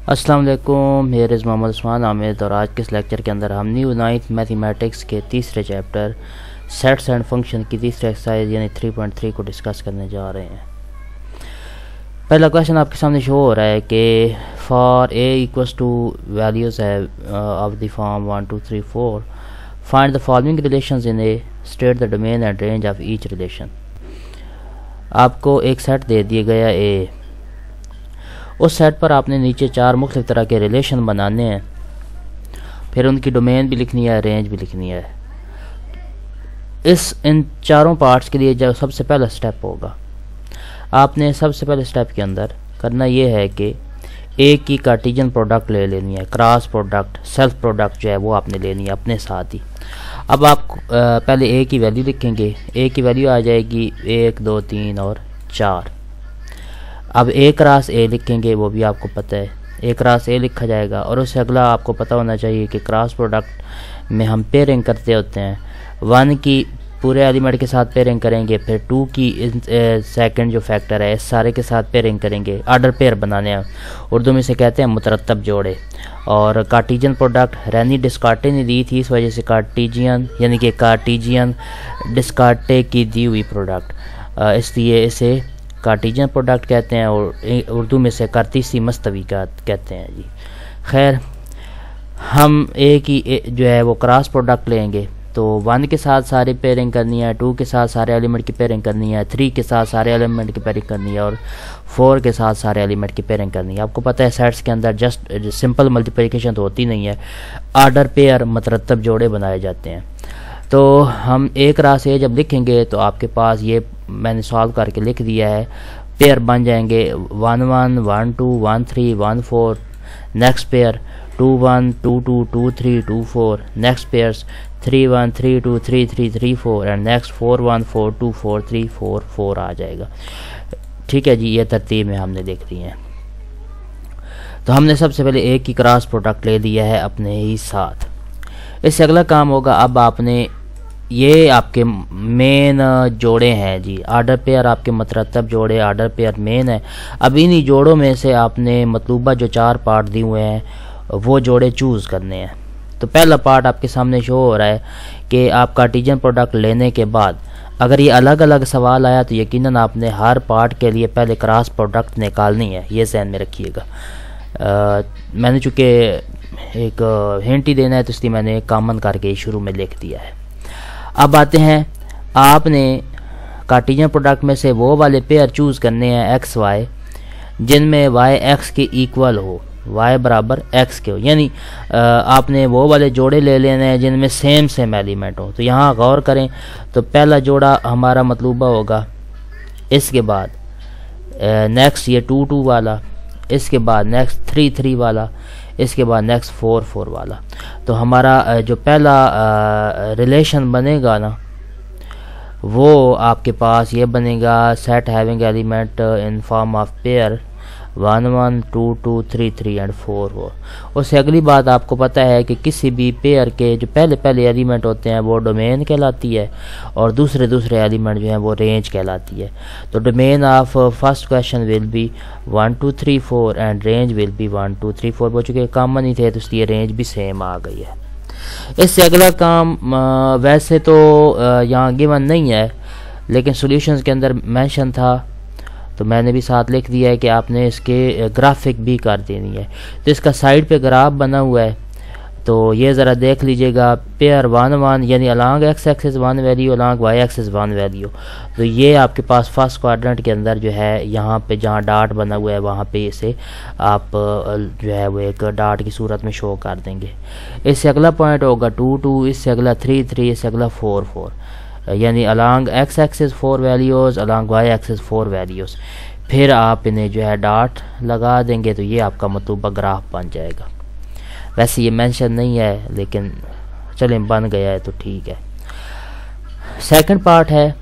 अस्सलाम वालेकुम, here is Mohammad Usman आमिद और आज के इस लेक्चर के अंदर हम न्यू नाइन्थ मैथमेटिक्स के तीसरे चैप्टर सेट्स एंड फंक्शन की तीसरी एक्सरसाइज यानी 3.3 को डिस्कस करने जा रहे हैं। पहला क्वेश्चन आपके सामने शो हो रहा है कि for A equals to values है of the form 1 2 3 4 find the following relations in A, state the domain and range of each relation. आपको एक सेट दे दिया गया ए, उस सेट पर आपने नीचे चार मुख्तलिफ तरह के रिलेशन बनाने हैं, फिर उनकी डोमेन भी लिखनी है, रेंज भी लिखनी है। इन चारों पार्ट्स के लिए जो सबसे पहला स्टेप होगा, आपने सबसे पहले स्टेप के अंदर करना ये है कि ए की कार्टेशियन प्रोडक्ट ले लेनी है, क्रॉस प्रोडक्ट, सेल्फ प्रोडक्ट जो है वो आपने लेनी है अपने साथ ही। अब आप पहले ए की वैल्यू लिखेंगे, ए की वैल्यू आ जाएगी 1 2 3 और 4। अब ए क्रॉस ए लिखेंगे, वो भी आपको पता है ए क्रॉस ए लिखा जाएगा। और उससे अगला आपको पता होना चाहिए कि क्रॉस प्रोडक्ट में हम पेयरिंग करते होते हैं, 1 की पूरे एलिमेंट के साथ पेयरिंग करेंगे, फिर 2 की सेकंड जो फैक्टर है इस सारे के साथ पेयरिंग करेंगे, ऑर्डर पेयर बनाने हैं, उर्दू में से कहते हैं मुतरत्तब जोड़े। और कार्टेशियन प्रोडक्ट रैनी डिस्कार्टे ने दी थी, इस वजह से कार्टेशियन यानी कि कार्टेशियन डिस्कार्टे की दी हुई प्रोडक्ट, इसलिए इसे कार्टेशियन प्रोडक्ट कहते हैं और उर्दू में से कार्तीसी मस्तवी का कहते हैं जी। खैर, हम ए की जो है वो क्रॉस प्रोडक्ट लेंगे, तो 1 के साथ सारी पेयरिंग करनी है, 2 के साथ सारे एलिमेंट की पेयरिंग करनी है, 3 के साथ सारे एलिमेंट की पेयरिंग करनी है और 4 के साथ सारे एलिमेंट की पेयरिंग करनी है। आपको पता है सेट्स के अंदर जस्ट सिंपल मल्टीप्लिकेशन तो होती नहीं है, ऑर्डर पेयर मुतरत्तब जोड़े बनाए जाते हैं। तो हम ए क्रॉस ए जब लिखेंगे तो आपके पास ये मैंने सॉल्व करके लिख दिया है, पेयर बन जाएंगे 1 1 1 2 1 3 1 4, next pair 2 1 2 2 2 3 2 4, next pairs 3 1 3 2 3 3 3 4 and next 4 1 4 2 4 3 4 4 आ जाएगा। ठीक है जी, ये तरतीब में हमने लिख दी है। तो हमने सबसे पहले ए की क्रॉस प्रोडक्ट ले लिया है अपने ही साथ। इससे अगला काम होगा, अब आपने ये आपके मेन जोड़े हैं जी, ऑर्डर पेयर आपके मुतरत्तब जोड़े, ऑर्डर पेयर मेन है। अब इन्हीं जोड़ों में से आपने मतलूबा जो 4 पार्ट दिए हुए हैं वो जोड़े चूज़ करने हैं। तो पहला पार्ट आपके सामने शो हो रहा है कि आप कार्टेशियन प्रोडक्ट लेने के बाद अगर ये अलग अलग सवाल आया तो यकीनन आपने हर पार्ट के लिए पहले क्रॉस प्रोडक्ट निकालनी है, ये ज़हन में रखिएगा। मैंने चूँकि एक हिंट ही देना है तो इसलिए मैंने कॉमन करके शुरू में लिख दिया है। अब आते हैं, आपने कार्टेशियन प्रोडक्ट में से वो वाले पेयर चूज़ करने हैं एक्स वाई जिनमें वाई एक्स के इक्वल हो, y बराबर x के हो, यानी आपने वो वाले जोड़े ले लेने हैं जिनमें सेम एलिमेंट हो। तो यहाँ गौर करें, तो पहला जोड़ा हमारा मतलूबा होगा, इसके बाद नेक्स्ट ये 2 2 वाला, इसके बाद नेक्स्ट 3 3 वाला, इसके बाद नेक्स्ट 4 4 वाला। तो हमारा जो पहला रिलेशन बनेगा ना वो आपके पास ये बनेगा, set having element in form of pair 1 1 2 2 3 3 and 4 4। उससे अगली बात आपको पता है कि किसी भी पेयर के जो पहले एलिमेंट होते हैं वो डोमेन कहलाती है और दूसरे एलिमेंट जो हैं वो रेंज कहलाती है। तो domain of first question will be 1 2 3 4 and range will be 1 2 3 4। वो चूँकि कॉमन ही थे तो इसलिए रेंज भी सेम आ गई है। इससे अगला काम वैसे तो यहाँ गिवन नहीं है लेकिन सॉल्यूशंस के अंदर मेंशन था तो मैंने भी साथ लिख दिया है कि आपने इसके ग्राफिक भी कर देनी है। तो इसका साइड पे ग्राफ बना हुआ है, तो ये ज़रा देख लीजिएगा, पेयर 1 1 यानी along x axis 1 value, along y axis 1 value. तो ये आपके पास फर्स्ट क्वाड्रेंट के अंदर जो है यहाँ पे जहाँ डॉट बना हुआ है वहाँ पे इसे आप जो है वो एक डॉट की सूरत में शो कर देंगे। इससे अगला पॉइंट होगा 2 2, इससे अगला 3 3, इससे अगला 4 4, यानी along x axis 4 values, along y axis 4 values. फिर आप इन्हें जो है डॉट लगा देंगे तो ये आपका मतलूबा ग्राफ बन जाएगा। वैसे ये मेंशन नहीं है लेकिन चलें बन गया है तो ठीक है। सेकंड पार्ट है,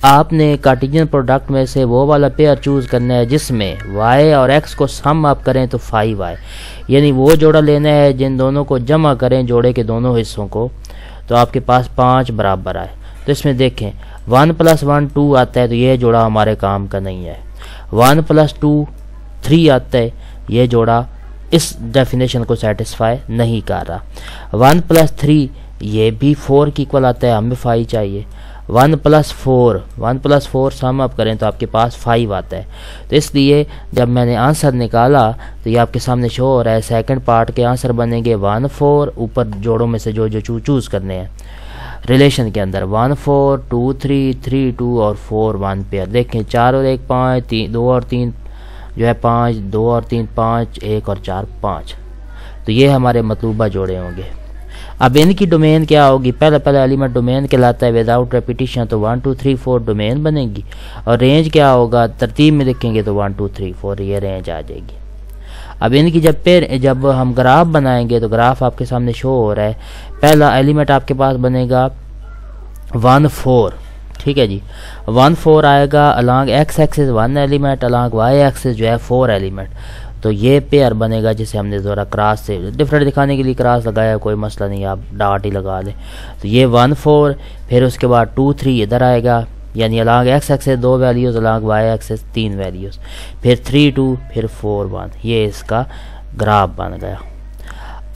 आपने कार्टेशियन प्रोडक्ट में से वो वाला पेयर चूज़ करना है जिसमें y और x को सम आप करें तो 5y, यानी वो जोड़ा लेना है जिन दोनों को जमा करें जोड़े के दोनों हिस्सों को तो आपके पास 5 बराबर आए। तो इसमें देखें 1 + 1 2 आता है तो ये जोड़ा हमारे काम का नहीं है, 1 + 2 3 आता है, ये जोड़ा इस डेफिनेशन को सेटिस्फाई नहीं कर रहा। 1 + 3 ये भी 4 के इक्वल आता है, हमें 5 चाहिए। 1 + 4 सम अप करें तो आपके पास 5 आता है। तो इसलिए जब मैंने आंसर निकाला तो ये आपके सामने शो हो रहा है। सेकंड पार्ट के आंसर बनेंगे 1 4, ऊपर जोड़ों में से जो जो चूज़ करने हैं रिलेशन के अंदर 1 4 2 3 3 2 और 4 1 पेयर। देखें 4 और 1 5, 2 और 3 जो है 5, 2 और 3 5, 1 और 4 5। तो ये हमारे मतलूबा जोड़े होंगे। अब इनकी डोमेन क्या होगी? पहला एलिमेंट डोमेन कहलाता है विदाउट रेपिटेशन, तो 1 2 3 4 डोमेन बनेगी। और रेंज क्या होगा? तरतीब में लिखेंगे तो 1 2 3 4 ये रेंज आ जाएगी। अब इनकी जब हम ग्राफ बनाएंगे तो ग्राफ आपके सामने शो हो रहा है। पहला एलिमेंट आपके पास बनेगा 1 4, ठीक है जी। 1 4 आएगा along x axis 1 element, along y axis जो है 4 एलिमेंट। तो ये पेयर बनेगा जिसे हमने ज़रा क्रॉस से डिफरेंट दिखाने के लिए क्रॉस लगाया, कोई मसला नहीं, आप डॉट ही लगा लें। तो ये 1 4, फिर उसके बाद 2 3 इधर आएगा, यानी along x axis 2 values, along y axis 3 values, फिर 3 2, फिर 4 1। ये इसका ग्राफ बन गया।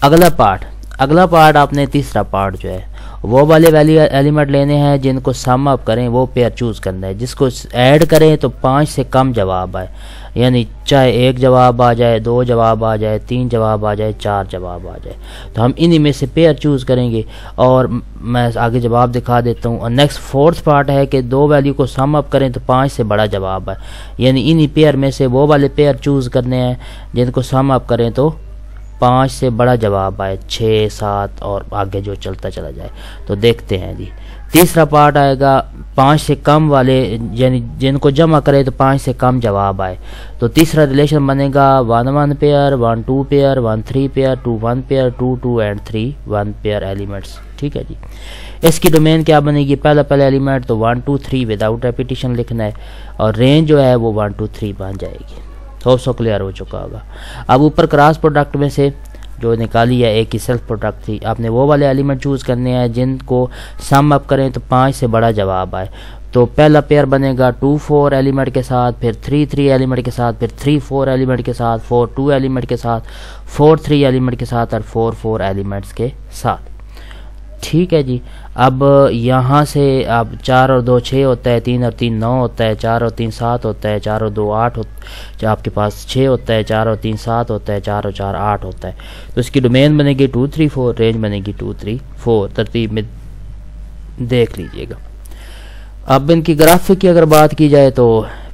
अगला पार्ट आपने तीसरा पार्ट जो है वो वाले वैल्यू एलिमेंट लेने हैं जिनको सम अप करें, वो पेयर चूज़ करना है। जिसको ऐड करें तो 5 से कम जवाब आए, यानी चाहे 1 जवाब आ जाए, 2 जवाब आ जाए, 3 जवाब आ जाए, 4 जवाब आ जाए, तो हम इन्हीं में से पेयर चूज़ करेंगे। और मैं आगे जवाब दिखा देता हूँ। और नेक्स्ट फोर्थ पार्ट है कि 2 वैल्यू को सम अप करें तो 5 से बड़ा जवाब आए, यानी इन्हीं पेयर में से वो वाले पेयर चूज़ करने हैं जिनको सम अप करें तो 5 से बड़ा जवाब आए, 6 7 और आगे जो चलता चला जाए। तो देखते हैं जी। तीसरा पार्ट आएगा 5 से कम वाले, यानी जिनको जमा करें तो 5 से कम जवाब आए। तो तीसरा रिलेशन बनेगा 1 1 pair, 1 2 pair, 1 3 pair, 2 1 pair, 2 2 and 3 1 pair elements, ठीक है जी। इसकी डोमेन क्या बनेगी? पहला एलिमेंट तो 1 2 3 विदाउट रेपिटेशन लिखना है, और रेंज जो है वो 1 2 3 बन जाएगी। होप सो क्लियर हो चुका होगा। अब ऊपर क्रॉस प्रोडक्ट में से जो निकाली है, एक की सेल्फ प्रोडक्ट थी, आपने वो वाले एलिमेंट चूज़ करने हैं जिनको सम अप करें तो 5 से बड़ा जवाब आए। तो पहला पेयर बनेगा 2 4 एलिमेंट के साथ, फिर 3 3 एलिमेंट के साथ, फिर 3 4 एलिमेंट के साथ, 4 2 एलिमेंट के साथ, 4 3 एलिमेंट के साथ और 4 4 एलिमेंट्स के साथ, ठीक है जी। अब यहाँ से अब 4 और 2 6 होता है, 3 और 3 9 होता है, 4 और 3 7 होता है, 4 और 2 8 आपके पास 6 होता है, 4 और 3 7 होता है, 4 और 4 8 होता है। तो इसकी डोमेन बनेगी 2 3 4, रेंज बनेगी 2 3 4। तरतीब में देख लीजिएगा। अब इनकी ग्राफिक की अगर बात की जाए तो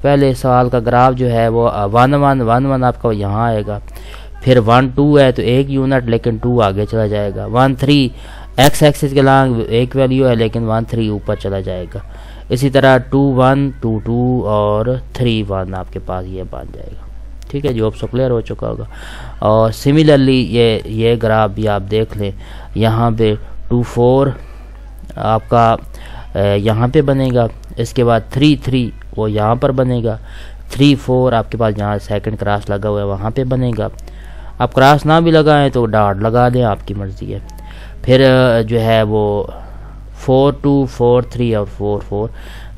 पहले सवाल का ग्राफ जो है वो 1 1 1 1 आपका यहाँ आएगा, फिर 1 2 है तो 1 यूनिट लेकिन 2 आगे चला जाएगा, 1 3 एक्स एक्सिस के लॉन्ग 1 वैल्यू है लेकिन 1 3 ऊपर चला जाएगा। इसी तरह 2 1 2 2 और 3 1 आपके पास ये बन जाएगा, ठीक है जी। अब सो क्लियर हो चुका होगा। और सिमिलरली ये ग्राफ भी आप देख लें, यहाँ पे 2 4 आपका यहाँ पे बनेगा, इसके बाद 3 3 वो यहाँ पर बनेगा, 3 4 आपके पास जहाँ सेकंड क्रॉस लगा हुआ है वहाँ पे बनेगा। आप क्रॉस ना भी लगाएं तो डॉट लगा दें, आपकी मर्ज़ी है। फिर जो है वो 4 2 4 3 और 4 4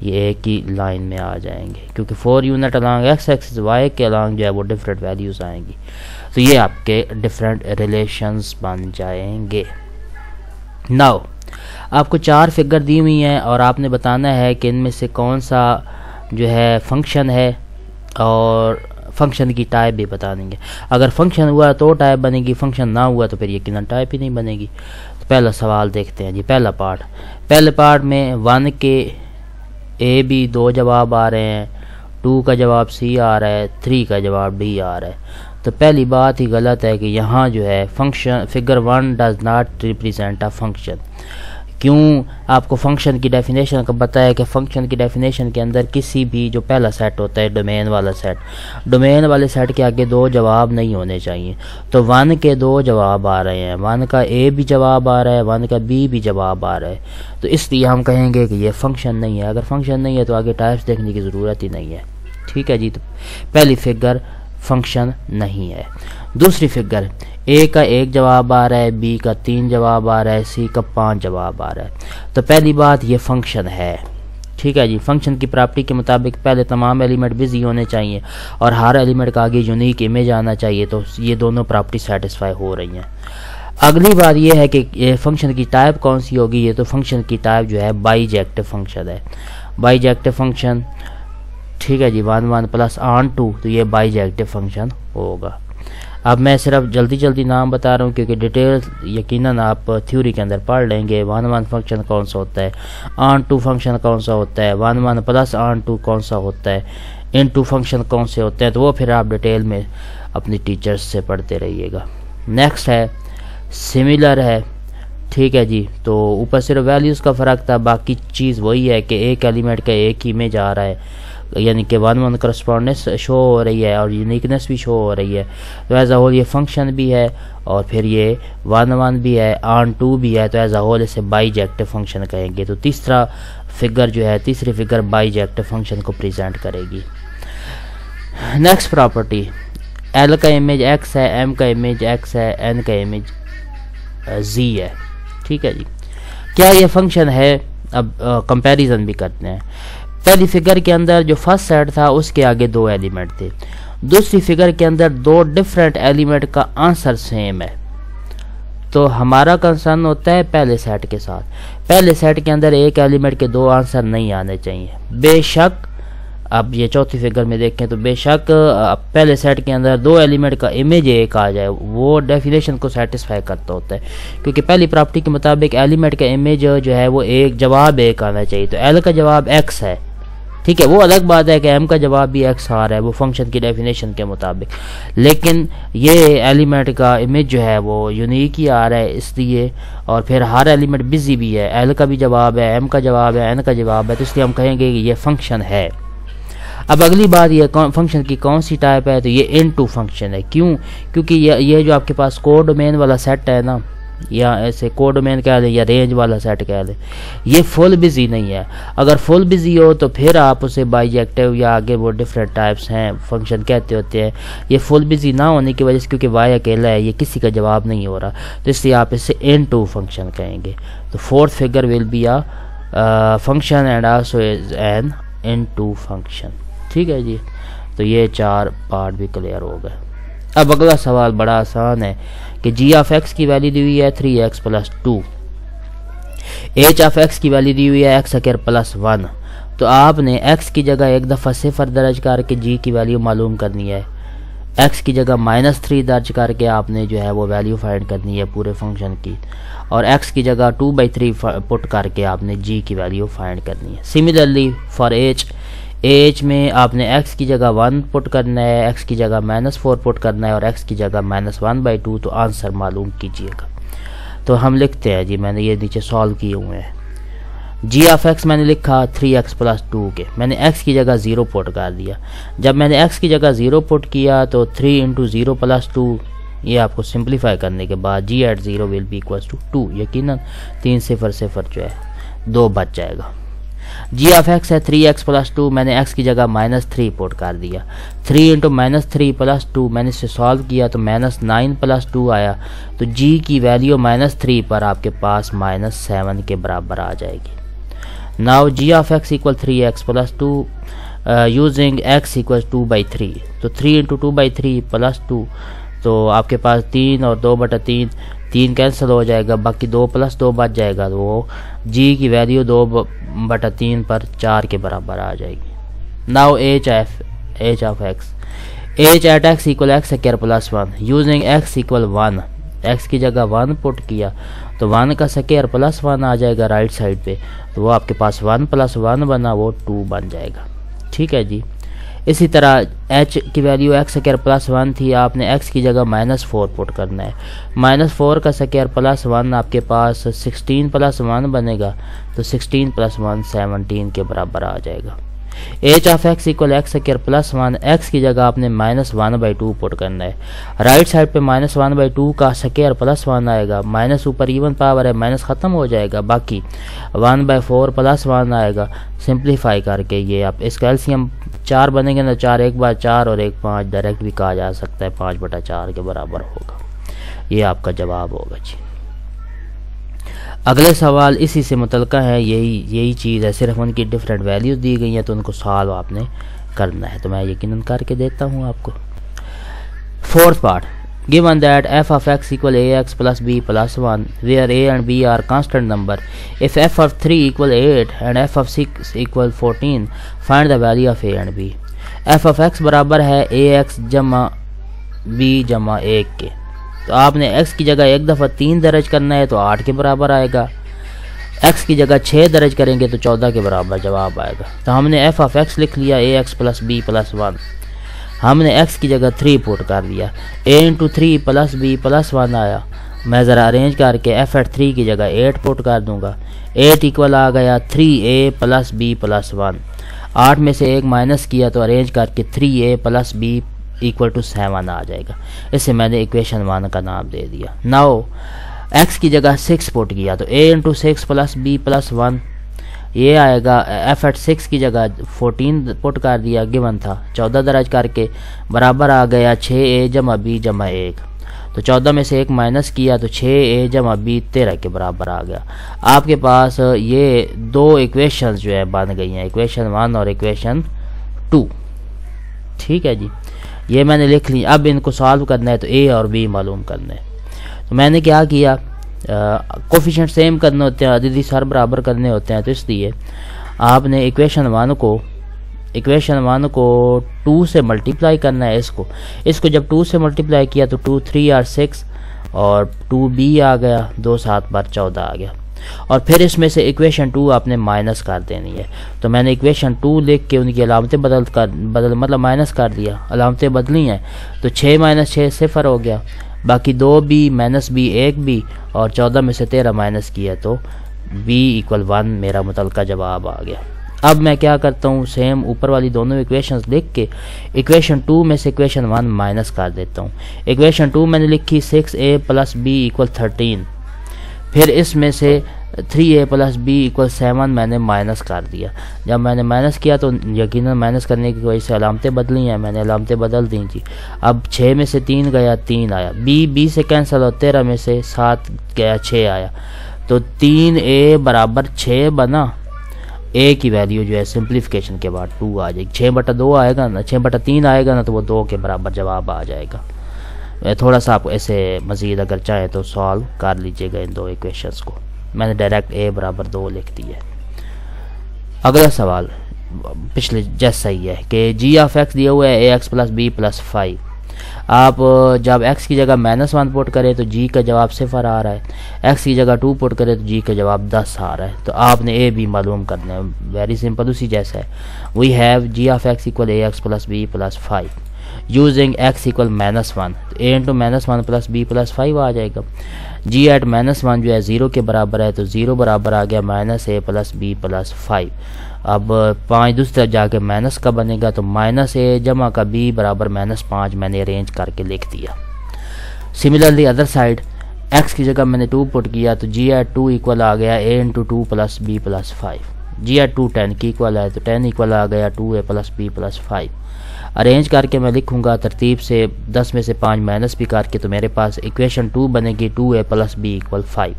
ये एक ही लाइन में आ जाएंगे, क्योंकि 4 unit along x axis y के अलॉन्ग जो है वो डिफरेंट वैल्यूज़ आएंगी। तो ये आपके डिफरेंट रिलेशंस बन जाएंगे। नाउ आपको 4 फिगर दी हुई हैं और आपने बताना है कि इनमें से कौन सा जो है फंक्शन है, और फंक्शन की टाइप भी बता देंगे। अगर फंक्शन हुआ तो टाइप बनेगी, फंक्शन ना हुआ तो फिर यकीनन टाइप ही नहीं बनेगी। तो पहला सवाल देखते हैं जी। पहले पार्ट में 1 के ए बी 2 जवाब आ रहे हैं, 2 का जवाब सी आ रहा है, 3 का जवाब डी आ रहा है। तो पहली बात ही गलत है कि यहाँ जो है function figure 1 does not represent a function. क्यों? आपको फंक्शन की डेफिनेशन का पता है कि फंक्शन की डेफिनेशन के अंदर किसी भी जो पहला सेट होता है डोमेन वाला सेट, डोमेन वाले सेट के आगे 2 जवाब नहीं होने चाहिए। तो 1 के 2 जवाब आ रहे हैं, 1 का ए भी जवाब आ रहा है, 1 का बी भी जवाब आ रहा है, तो इसलिए हम कहेंगे कि ये फंक्शन नहीं है। अगर फंक्शन नहीं है तो आगे टाइप्स देखने की ज़रूरत ही नहीं है, ठीक है जी। तो पहली फिगर फंक्शन नहीं है। दूसरी फिगर ए का 1 जवाब आ रहा है, बी का 3 जवाब आ रहा है, सी का 5 जवाब आ रहा है। तो पहली बात ये फंक्शन है, ठीक है जी। फंक्शन की प्रॉपर्टी के मुताबिक पहले तमाम एलिमेंट बिजी होने चाहिए और हर एलिमेंट का आगे यूनिक इमेज आना चाहिए, तो ये दोनों प्रॉपर्टी सेटिस्फाई हो रही हैं। अगली बात ये है कि ये फंक्शन की टाइप कौन सी होगी। ये तो फंक्शन की टाइप जो है बाइजेक्टिव फंक्शन है, बाइजेक्टिव फंक्शन, ठीक है जी। 1 1 प्लस ऑन 2, तो ये बाइजेक्टिव फंक्शन होगा। अब मैं सिर्फ जल्दी नाम बता रहा हूँ क्योंकि डिटेल यकीनन आप थ्योरी के अंदर पढ़ लेंगे। 1 1 फंक्शन कौन सा होता है, ऑन 2 फंक्शन कौन सा होता है, 1 1 प्लस ऑन 2 कौन सा होता है, इन 2 फंक्शन कौन से होते हैं, तो वो फिर आप डिटेल में अपनी टीचर्स से पढ़ते रहिएगा। नेक्स्ट है सिमिलर है, ठीक है जी। तो ऊपर सिर्फ वैल्यूज़ का फ़र्क था, बाकी चीज़ वही है कि एक एलिमेंट का एक ही इमेज आ रहा है, यानी कि 1 1 करस्पॉन्डेंस शो हो रही है और यूनिकनेस भी शो हो रही है। तो एज अ होल ये फंक्शन भी है और फिर ये 1 1 भी है, ऑन 2 भी है, तो एज अ होल इसे बाइजेक्टिव फंक्शन कहेंगे। तो तीसरा फिगर जो है, तीसरी फिगर बाइजेक्टिव फंक्शन को प्रेजेंट करेगी। नेक्स्ट प्रॉपर्टी, एल का इमेज एक्स है, एम का इमेज एक्स है, एन का इमेज जी है, ठीक है जी। क्या ये फंक्शन है? अब कंपैरिजन भी करते हैं। पहली फिगर के अंदर जो फर्स्ट सेट था उसके आगे 2 एलिमेंट थे, दूसरी फिगर के अंदर 2 डिफरेंट एलिमेंट का आंसर सेम है, तो हमारा कंसर्न होता है पहले सेट के साथ। पहले सेट के अंदर एक एलिमेंट के 2 आंसर नहीं आने चाहिए बेशक। अब ये चौथी फिगर में देखें तो बेशक पहले सेट के अंदर 2 एलिमेंट का इमेज एक आ जाए, वो डेफिनेशन को सेटिस्फाई करता होता है, क्योंकि पहली प्रॉपर्टी के मुताबिक एलिमेंट का इमेज जो है वो एक जवाब एक आना चाहिए। तो एल का जवाब एक्स है, ठीक है। वो अलग बात है कि एम का जवाब भी एक्स आ रहा है, वो फंक्शन की डेफिनेशन के मुताबिक, लेकिन ये एलिमेंट का इमेज जो है वो यूनिक ही आ रहा है इसलिए, और फिर हर एलिमेंट बिजी भी है। एल का भी जवाब है, एम का जवाब है, एन का जवाब है, तो इसलिए हम कहेंगे कि ये फंक्शन है। अब अगली बात, ये फंक्शन की कौन सी टाइप है, तो ये इनटू फंक्शन है। क्यों? क्योंकि ये जो आपके पास कोडोमेन वाला सेट है ना, या ऐसे कोडोमेन कह लें या रेंज वाला सेट कह लें, ये फुल बिजी नहीं है। अगर फुल बिजी हो तो फिर आप उसे बाइजेक्टिव या आगे वो डिफरेंट टाइप्स हैं फंक्शन कहते होते हैं। ये फुल बिजी ना होने की वजह से, क्योंकि वाई अकेला है, ये किसी का जवाब नहीं हो रहा, तो इसलिए आप इसे इनटू फंक्शन कहेंगे। तो fourth figure will be a function and also is an into function, ठीक है जी। तो ये 4 पार्ट भी क्लियर हो गए। अब अगला सवाल बड़ा आसान है कि जी ऑफ एक्स की वैल्यू दी हुई है 3x + 2, एच ऑफ एक्स की वैल्यू दी हुई है x² + 1। तो आपने x की जगह एक दफ़ा 0 दर्ज करके जी की वैल्यू मालूम करनी है, x की जगह -3 दर्ज करके आपने जो है वो वैल्यू फाइंड करनी है पूरे फंक्शन की, और x की जगह 2/3 पुट करके आपने g की वैल्यू फाइंड करनी है। सिमिलरली फॉर एच में आपने x की जगह 1 पुट करना है, x की जगह -4 पुट करना है और x की जगह -1/2, तो आंसर मालूम कीजिएगा। तो हम लिखते हैं जी, मैंने ये नीचे सॉल्व किए हुए हैं। जी ऑफ एक्स मैंने लिखा 3x + 2 के, मैंने x की जगह 0 पुट कर दिया। जब मैंने x की जगह 0 पुट किया तो 3 × 0 + 2, ये आपको सिंप्लीफाई करने के बाद g at 0 will be equals to 2, यकीनन 3 0 0 जो है 2 बच जाएगा। जी ऑफ एक्स है 3x + 2, मैंने x की जगह -3 पुट कर दिया। 3 × -3 + 2 मैंने इसे सॉल्व किया तो -9 + 2 आया, तो g की वैल्यू -3 पर आपके पास -7 के बराबर आ जाएगी। Now g of x equal 3x + 2 using x equal 2/3, तो 3 × 2/3 + 2, तो आपके पास 3 और 2/3, 3 कैंसिल हो जाएगा, बाकी 2 + 2 बच जाएगा, तो वो g की वैल्यू 2/3 पर 4 के बराबर आ जाएगी। Now h of x, h at x equal x² + 1 using x equal 1, x की जगह 1 पुट किया तो 1 का स्क्वायर + 1 आ जाएगा राइट साइड पे, तो वो आपके पास 1 + 1 बना, वो 2 बन जाएगा, ठीक है जी। इसी तरह h की वैल्यू x² + 1 थी, आपने x की जगह -4 पुट करना है, -4 का स्क्वायर + 1 आपके पास 16 + 1 बनेगा, तो 16 + 1 17 के बराबर आ जाएगा। H of x equal x² + 1, x की जगह आपने -1/2 पुट करना है, राइट साइड पे -1/2 का स्क्वायर + 1 आएगा, माइनस ऊपर इवन पावर है, माइनस ख़त्म हो जाएगा, बाकी 1/4 + 1 आएगा। सिंप्लीफाई करके ये आप इसका एलसीएम 4 बनेंगे ना, 4 एक बार 4 और 1 5, डायरेक्ट भी कहा जा सकता है 5/4 के बराबर होगा, ये आपका जवाब होगा जी। अगले सवाल इसी से मुतल्लिका है, यही चीज़ है, सिर्फ उनकी डिफरेंट वैल्यूज़ दी गई हैं तो उनको सॉल्व आपने करना है। तो मैं यकीनन करके देता हूँ आपको। Fourth part, given that f of x equal ax plus b plus 1 where a and b are constant number, if f of 3 equal 8 and f of 6 equal 14, find the value of a and b। f of x बराबर है ax जमा b जमा 1 के। तो आपने x की जगह एक दफ़ा 3 दर्ज करना है तो 8 के बराबर आएगा, x की जगह 6 दर्ज करेंगे तो 14 के बराबर जवाब आएगा। तो हमने f of x लिख लिया ax plus b plus 1, हमने x की जगह 3 पुट कर दिया, a into 3 plus b plus 1 आया। मैं ज़रा अरेंज करके f एट 3 की जगह 8 पुट कर दूंगा, 8 इक्वल आ गया 3a प्लस b प्लस 1। 8 में से 1 माइनस किया तो अरेंज करके 3a plus b equal to 7 आ जाएगा। इसे मैंने इक्वेशन 1 का नाम दे दिया। नाउ x की जगह 6 पुट किया तो a into 6 plus b plus 1, ये आएगा। f एट 6 की जगह 14 पुट कर दिया, गिवन था 14 दर्ज करके बराबर आ गया 6a जमा b जमा 1। तो 14 में से 1 माइनस किया तो 6a जमा b 13 के बराबर आ गया। आपके पास ये दो इक्वेशन जो है बन गई हैं, इक्वेशन 1 और इक्वेशन 2। ठीक है जी, ये मैंने लिख ली। अब इनको सॉल्व करना है तो a और b मालूम करना है। तो मैंने क्या किया, कोफिशिएंट सेम करने होते हैं, अददी सर बराबर करने होते हैं, तो इसलिए आपने इक्वेशन 1 को 2 से मल्टीप्लाई करना है। इसको जब 2 से मल्टीप्लाई किया तो 2 3 और 6 और 2b आ गया, 2 7 बार 14 आ गया। और फिर इसमें से इक्वेशन 2 आपने माइनस कर देनी है। तो मैंने इक्वेशन 2 लिख के उनकी अलामतें मतलब माइनस कर दिया, अलामतें बदली हैं। तो 6 माइनस 6 0 हो गया, बाकी 2b माइनस b 1b और 14 में से 13 माइनस किया तो b इक्वल 1 मेरा मुतल्लिका जवाब आ गया। अब मैं क्या करता हूँ, सेम ऊपर वाली दोनों इक्वेशंस लिख के इक्वेशन 2 में से इक्वेशन 1 माइनस कर देता हूँ। इक्वेशन 2 मैंने लिखी 6a प्लस b इक्वल 13, फिर इसमें से 3a प्लस b इक्वल 7 मैंने माइनस कर दिया। जब मैंने माइनस किया तो यकीनन माइनस करने की वजह से अलामतें बदली हैं, मैंने अलामतें बदल दी जी। अब 6 में से 3 गया 3 आया, b से कैंसिल हो, 13 में से 7 गया 6 आया। तो 3a बराबर 6 बना, a की वैल्यू जो है सिंप्लीफिकेशन के बाद 2 आ जाएगी। 6/2 आएगा ना, 6/3 आएगा ना, तो वो 2 के बराबर जवाब आ जाएगा। थोड़ा सा आप ऐसे मज़ीद अगर चाहें तो सॉल्व कर लीजिएगा इन दो इक्वेशंस को। मैंने डायरेक्ट a बराबर 2 लिख दिया। अगला सवाल पिछले जैसा ही है कि g ऑफ x दिया हुआ है ax प्लस b प्लस 5। आप जब x की जगह -1 पुट करें तो g का जवाब 0 आ रहा है, x की जगह 2 पुट करें तो g का जवाब 10 आ रहा है। तो आपने a b मालूम करना है, वेरी सिंपल, उसी जैसा है। We have g of x equal ax plus b plus 5 using x equal -1, तो a into -1 plus b plus 5 आ जाएगा। g एट -1 जो है 0 के बराबर है, तो 0 बराबर आ गया -a प्लस b प्लस 5। अब 5 दूसरी तरफ जाके माइनस का बनेगा, तो -a जमा का b बराबर -5 मैंने अरेंज करके लिख दिया। सिमिलरली अदर साइड x की जगह मैंने 2 पुट किया तो g एट 2 इक्वल आ गया a into 2 plus b plus 5। g at 2 10 की इक्वल है, तो 10 इक्वल आ गया 2a plus b plus 5। Arrange करके मैं लिखूंगा तरतीब से, 10 में से 5 माइनस भी करके, तो मेरे पास इक्वेशन 2 बनेगी 2a प्लस b इक्वल 5।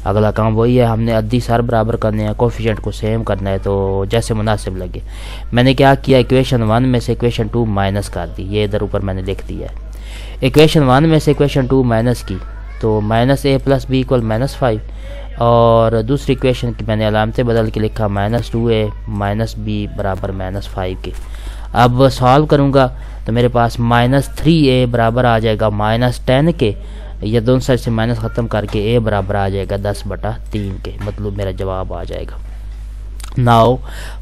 अगला काम वही है, हमने अद्दी सर बराबर करने हैं, कोफिशिएंट को सेम करना है, तो जैसे मुनासिब लगे। मैंने क्या किया, इक्वेशन 1 में से इक्वेशन 2 माइनस कर दी, ये इधर ऊपर मैंने लिख दिया है। इक्वेशन 1 में से इक्वेशन 2 माइनस की तो -a प्लस b इक्वल -5, और दूसरी इक्वेशन की मैंने अलामतें बदल के लिखा -2a माइनस b बराबर -5 के। अब सॉल्व करूँगा तो मेरे पास -3a बराबर आ जाएगा -10 के, या दोनों साइड से माइनस ख़त्म करके a बराबर आ जाएगा 10/3 के, मतलब मेरा जवाब आ जाएगा। Now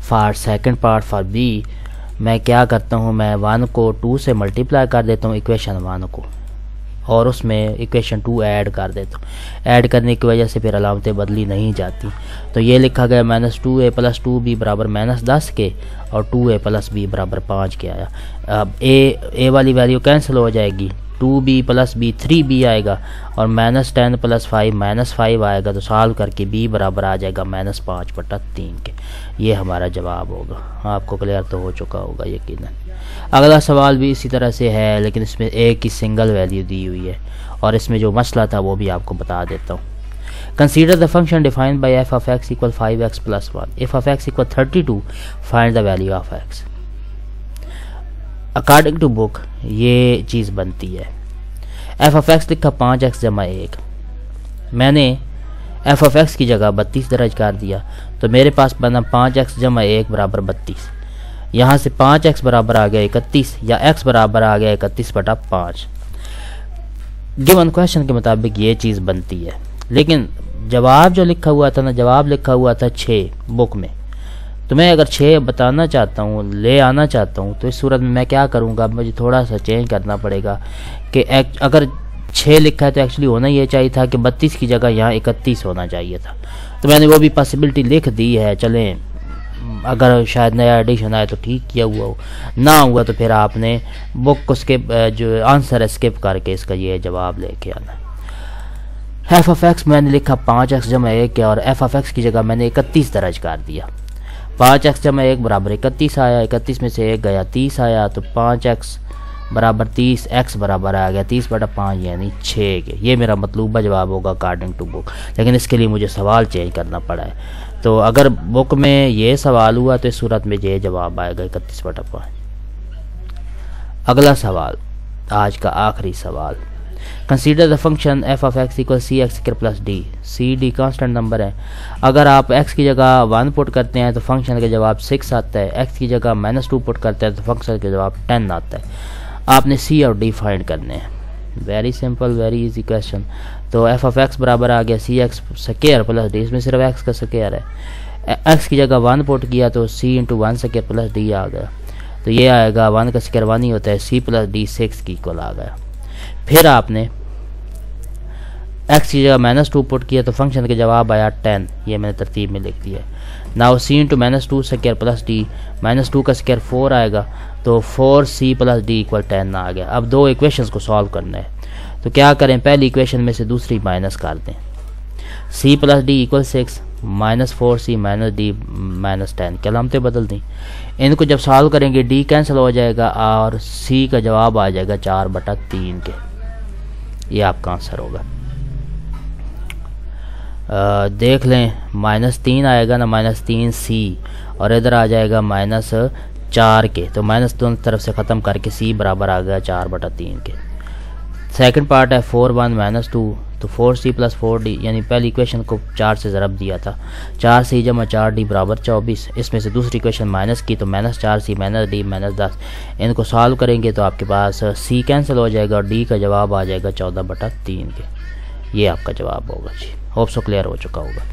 for second part for b, मैं क्या करता हूँ, मैं 1 को 2 से मल्टीप्लाई कर देता हूँ इक्वेशन 1 को, और उसमें इक्वेशन 2 ऐड कर देता हूँ। ऐड करने की वजह से फिर अलामतें बदली नहीं जाती, तो ये लिखा गया -2a प्लस 2b बराबर -10 के, और 2a प्लस b बराबर 5 के आया। अब a वाली वैल्यू कैंसिल हो जाएगी, 2b प्लस b 3b आएगा, और -10 प्लस 5 -5 आएगा, तो सॉल्व करके b बराबर आ जाएगा -5/3 के। ये हमारा जवाब होगा। आपको क्लियर तो हो चुका होगा यकीनन। अगला सवाल भी इसी तरह से है, लेकिन इसमें a की सिंगल वैल्यू दी हुई है, और इसमें जो मसला था वो भी आपको बता देता हूँ। Consider the function defined by f of x equal 5x plus 1. If of x equal 32, find the value of x. According to book ये चीज़ बनती है। f of x लिखा 5x जमा 1, मैंने f of x की जगह 32 दर्ज कर दिया, तो मेरे पास बना 5x जमा 1 बराबर 32। यहाँ से 5x बराबर आ गया 31 या x बराबर आ गया 31/5। गिवन क्वेश्चन के मुताबिक ये चीज़ बनती है, लेकिन जवाब जो लिखा हुआ था ना, जवाब लिखा हुआ था 6 बुक में। तो मैं अगर 6 बताना चाहता हूँ, ले आना चाहता हूँ, तो इस सूरत में मैं क्या करूँगा, मुझे थोड़ा सा चेंज करना पड़ेगा कि अगर 6 लिखा है तो एक्चुअली होना ये चाहिए था कि 32 की जगह यहाँ 31 होना चाहिए था। तो मैंने वो भी पॉसिबिलिटी लिख दी है। चलें, अगर शायद नया एडिशन आए तो ठीक किया हुआ हो, ना हुआ तो फिर आपने बुक को स्किप, जो आंसर है स्किप करके इसका ये जवाब लेके आना। एफ ऑफ एक्स मैंने लिखा 5x जमा 1 और एफ ऑफ एक्स की जगह मैंने 31 दर्ज कर दिया। 5x जमा 1 बराबर 31 आया, 31 में से 1 गया 30 आया, तो 5x बराबर 30, x बराबर आ गया 30/5 यानी 6 के। ये मेरा मतलूबा जवाब होगा अकॉर्डिंग टू बुक, लेकिन इसके लिए मुझे सवाल चेंज करना पड़ा है। तो अगर बुक में ये सवाल हुआ तो इस सूरत में ये जवाब आएगा 31/5। अगला सवाल, आज का आखिरी सवाल। Consider the function f of x equal c x square plus d. C d constant number है। अगर आप x की जगह 1 पुट करते हैं तो फंक्शन का जवाब 6 आता है, x की जगह -2 पुट करते हैं तो फंक्शन का जवाब 10 आता है। आपने c और d फाइंड करने हैं। Very simple, very easy question. तो f of x बराबर आ गया सी एक्स स्क्वायर प्लस डी, इसमें सिर्फ x का स्क्वायर है। x की जगह 1 पुट किया तो c into 1 square plus D आ गया, तो ये आएगा 1 का स्क्वायर 1 ही होता है, c प्लस डी 6 की इक्वल आ गया। फिर आपने x की जगह -2 पुट किया तो फंक्शन का जवाब आया 10, ये मैंने तरतीब में लिख दिया। Now c into -2 square plus D, -2 का स्क्वायर 4 आएगा, तो 4c प्लस डी इक्वल 10 आ गया। अब दो इक्वेशंस को सॉल्व करना है, तो क्या करें, पहली इक्वेशन में से दूसरी माइनस कर दें। c plus D equal 6, -4c minus D -10, क्या लामते बदल दी। इनको जब सॉल्व करेंगे d कैंसिल हो जाएगा और c का जवाब आ जाएगा 4/3 के। ये आपका आंसर होगा। देख लें, -3 आएगा ना, -3c और इधर आ जाएगा -4 के, तो माइनस दोनों तरफ से ख़त्म करके c बराबर आ गया 4/3 के। सेकंड पार्ट है 4 1 -2, तो 4c प्लस 4d, यानी पहली इक्वेशन को 4 से ज़रब दिया था, 4c जमा 4d बराबर 24। इसमें से दूसरी इक्वेशन माइनस की तो -4c -d -10। इनको सॉल्व करेंगे तो आपके पास c कैंसिल हो जाएगा और d का जवाब आ जाएगा 14/3 के। ये आपका जवाब होगा जी। होप सो क्लियर हो चुका होगा।